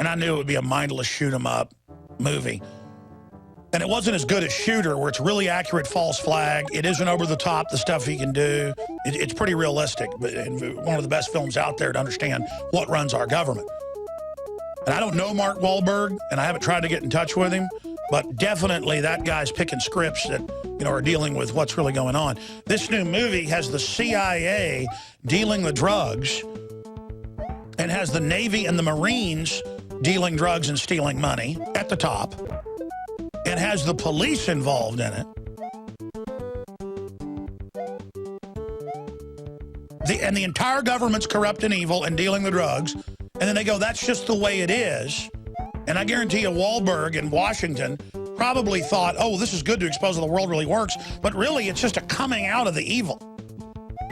and I knew it would be a mindless shoot-'em-up movie. And it wasn't as good as Shooter, where it's really accurate false flag. It isn't over the top, the stuff he can do. It's pretty realistic, but one of the best films out there to understand what runs our government. And I don't know Mark Wahlberg, and I haven't tried to get in touch with him, but definitely that guy's picking scripts that, you know, are dealing with what's really going on. This new movie has the CIA dealing the drugs and has the Navy and the Marines dealing drugs and stealing money at the top, and has the police involved in it. And the entire government's corrupt and evil and dealing the drugs. And then they go, that's just the way it is. And I guarantee you Wahlberg in Washington probably thought, oh, this is good to expose how the world really works. But really, it's just a coming out of the evil.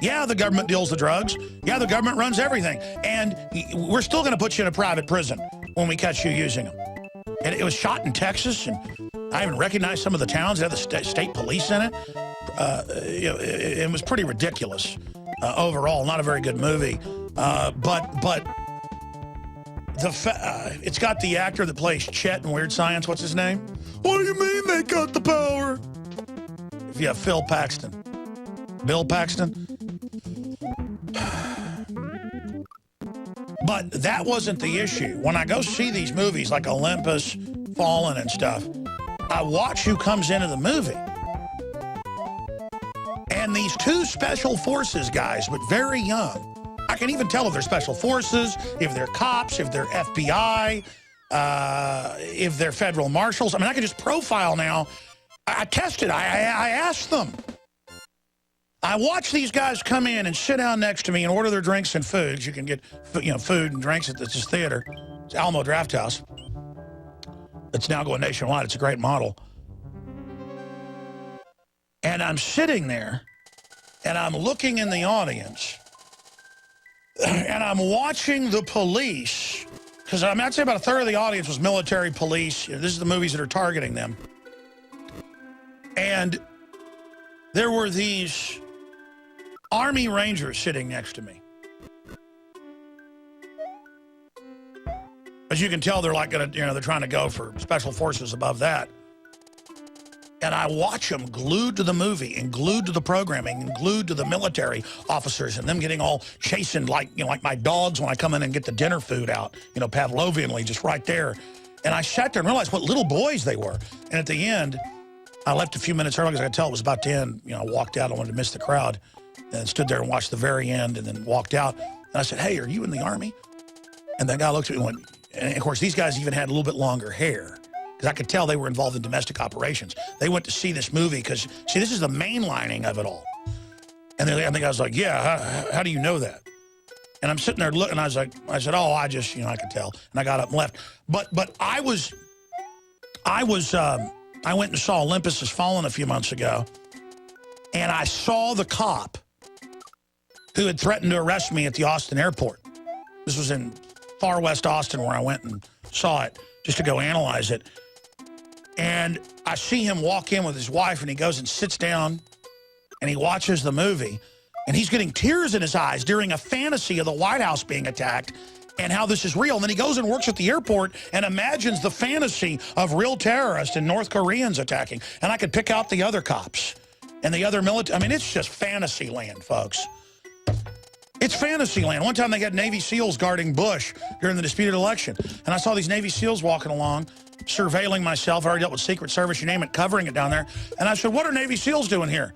Yeah, the government deals the drugs. Yeah, the government runs everything. And we're still going to put you in a private prison when we catch you using them. And it was shot in Texas, and I even recognized some of the towns that had the state police in it. It was pretty ridiculous overall. Not a very good movie. But it's got the actor that plays Chet in Weird Science. What's his name? What do you mean they got the power? If you have Phil Paxton. Bill Paxton? But that wasn't the issue. When I go see these movies like Olympus, Fallen and stuff, I watch who comes into the movie. And these two special forces guys, but very young, I can even tell if they're special forces, if they're cops, if they're FBI, if they're federal marshals. I mean, I can just profile now. I tested. I asked them. I watch these guys come in and sit down next to me and order their drinks and foods. You can get, food and drinks at this theater. It's Alamo Drafthouse. It's now going nationwide. It's a great model. And I'm sitting there, and I'm looking in the audience, and I'm watching the police, because I'd say about a third of the audience was military police. This is the movies that are targeting them. And there were these Army Rangers sitting next to me. As you can tell, they're like gonna, they're trying to go for special forces above that. And I watch them glued to the movie and glued to the programming and glued to the military officers and them getting all chastened like my dogs when I come in and get the dinner food out, Pavlovianly, just right there. And I sat there and realized what little boys they were. And at the end, I left a few minutes early because I could tell it was about to end. I walked out. I wanted to miss the crowd. And stood there and watched the very end and then walked out. And I said, hey, are you in the Army? And that guy looked at me and went, and of course, these guys even had a little bit longer hair because I could tell they were involved in domestic operations. They went to see this movie because, see, this is the mainlining of it all. And then I think I was like, yeah, how do you know that? And I'm sitting there looking, I said, oh, I just, I could tell. And I got up and left. But I went and saw Olympus Has Fallen a few months ago, and I saw the cop who had threatened to arrest me at the Austin airport. This was in far west Austin where I went and saw it just to go analyze it. And I see him walk in with his wife, and he goes and sits down, and he watches the movie, and he's getting tears in his eyes during a fantasy of the White House being attacked and how this is real. And then he goes and works at the airport and imagines the fantasy of real terrorists and North Koreans attacking. And I could pick out the other cops and the other military. I mean, it's just fantasy land, folks. It's fantasy land. One time they had Navy SEALs guarding Bush during the disputed election. And I saw these Navy SEALs walking along, surveilling myself. I already dealt with Secret Service, you name it, covering it down there. And I said, what are Navy SEALs doing here?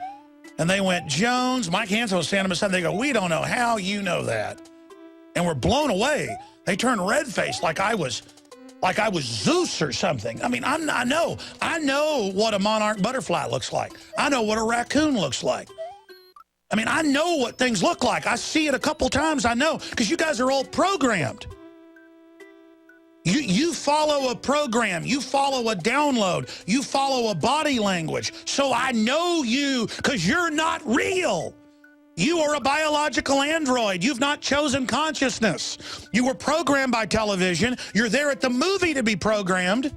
And they went, Jones, Mike Hansen was standing beside them. They go, we don't know how you know that. And we're blown away. They turned red-faced like I was Zeus or something. I mean, I know what a monarch butterfly looks like. I know what a raccoon looks like. I mean, I know what things look like. I see it a couple times. I know, because you guys are all programmed. You follow a program. You follow a download. You follow a body language. So I know you, because you're not real. You are a biological android. You've not chosen consciousness. You were programmed by television. You're there at the movie to be programmed,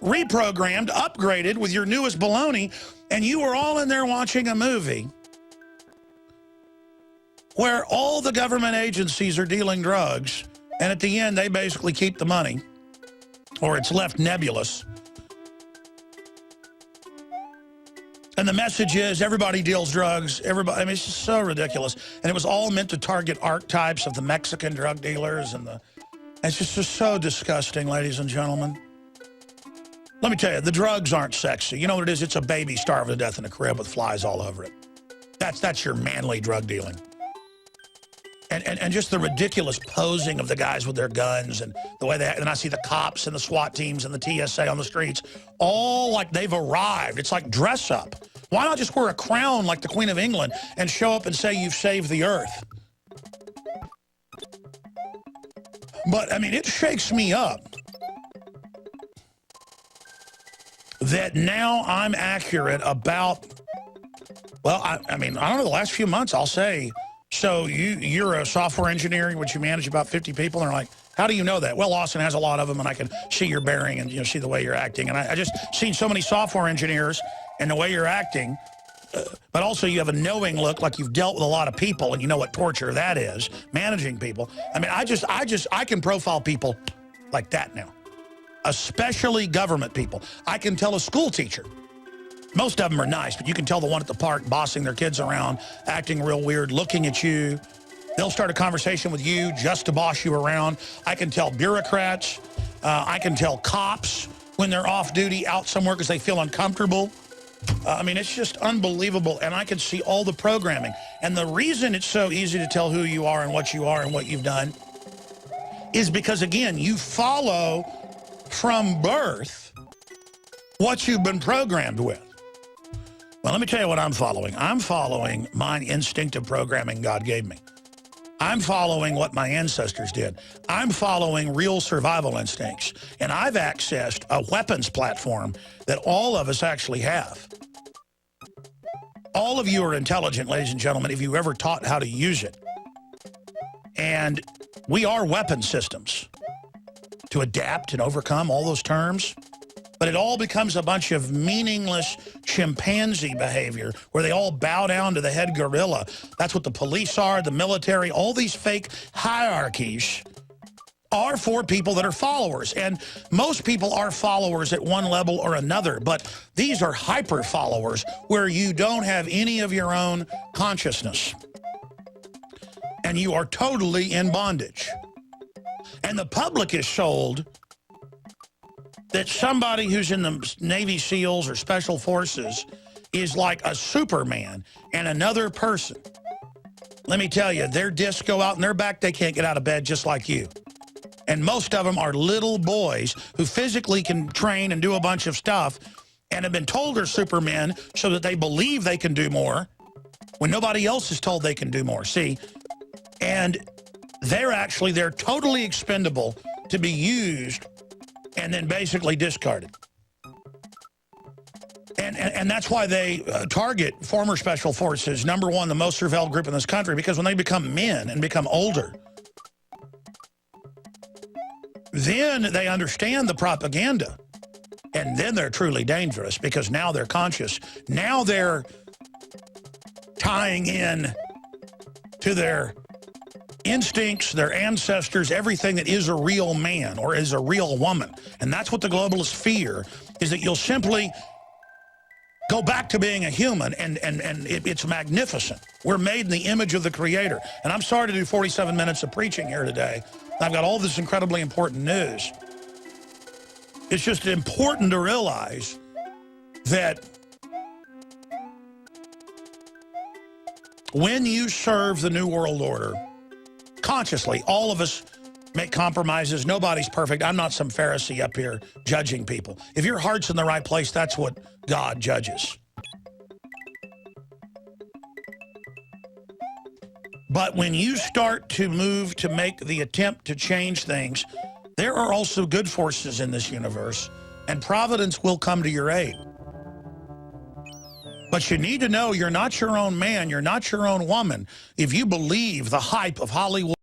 reprogrammed, upgraded with your newest baloney, and you were all in there watching a movie where all the government agencies are dealing drugs And at the end, they basically keep the money, or it's left nebulous. And the message is everybody deals drugs. Everybody, I mean, it's just so ridiculous. And it was all meant to target archetypes of the Mexican drug dealers. And it's just so disgusting, ladies and gentlemen. Let me tell you, the drugs aren't sexy. You know what it is? It's a baby starving to death in a crib with flies all over it. That's your manly drug dealing. And just the ridiculous posing of the guys with their guns and the way they, and I see the cops and the SWAT teams and the TSA on the streets, all like they've arrived. It's like dress up. Why not just wear a crown like the Queen of England and show up and say you've saved the earth? But, I mean, it shakes me up that now I'm accurate about, well, I mean, I don't know, the last few months I'll say, so you're a software engineer, which you manage about 50 people, and they're like, how do you know that? Well, Austin has a lot of them, and I can see your bearing and see the way you're acting. And I just seen so many software engineers and the way you're acting, but also you have a knowing look like you've dealt with a lot of people, and you know what torture that is, managing people. I mean, I can profile people like that now, especially government people. I can tell a school teacher. Most of them are nice, but you can tell the one at the park bossing their kids around, acting real weird, looking at you. They'll start a conversation with you just to boss you around. I can tell bureaucrats. I can tell cops when they're off duty out somewhere because they feel uncomfortable. I mean, it's just unbelievable, and I can see all the programming. And the reason it's so easy to tell who you are and what you've done is because, again, you follow from birth what you've been programmed with. Well, let me tell you what I'm following. I'm following my instinctive programming God gave me. I'm following what my ancestors did. I'm following real survival instincts. And I've accessed a weapons platform that all of us actually have. All of you are intelligent, ladies and gentlemen, if you ever taught how to use it. And we are weapon systems to adapt and overcome all those terms. But it all becomes a bunch of meaningless chimpanzee behavior where they all bow down to the head gorilla. That's what the police are, the military, all these fake hierarchies are for people that are followers. And most people are followers at one level or another, but these are hyper followers where you don't have any of your own consciousness. And you are totally in bondage. And the public is sold that somebody who's in the Navy SEALs or Special Forces is like a Superman and another person. Let me tell you, their discs go out in their back, they can't get out of bed just like you. And most of them are little boys who physically can train and do a bunch of stuff and have been told they're Supermen so that they believe they can do more when nobody else is told they can do more. See, and they're totally expendable to be used and then basically discarded. And that's why they target former Special Forces, number one, the most surveilled group in this country, because when they become men and become older, then they understand the propaganda. And then they're truly dangerous because now they're conscious. Now they're tying in to their instincts, their ancestors, everything that is a real man or is a real woman. And that's what the globalists fear, is that you'll simply go back to being a human, and it's magnificent. We're made in the image of the Creator. And I'm sorry to do 47 minutes of preaching here today. I've got all this incredibly important news. It's just important to realize that when you serve the New World Order, consciously, all of us make compromises. Nobody's perfect. I'm not some Pharisee up here judging people. If your heart's in the right place, that's what God judges. But when you start to move to make the attempt to change things, there are also good forces in this universe, and providence will come to your aid. But you need to know you're not your own man, you're not your own woman, if you believe the hype of Hollywood.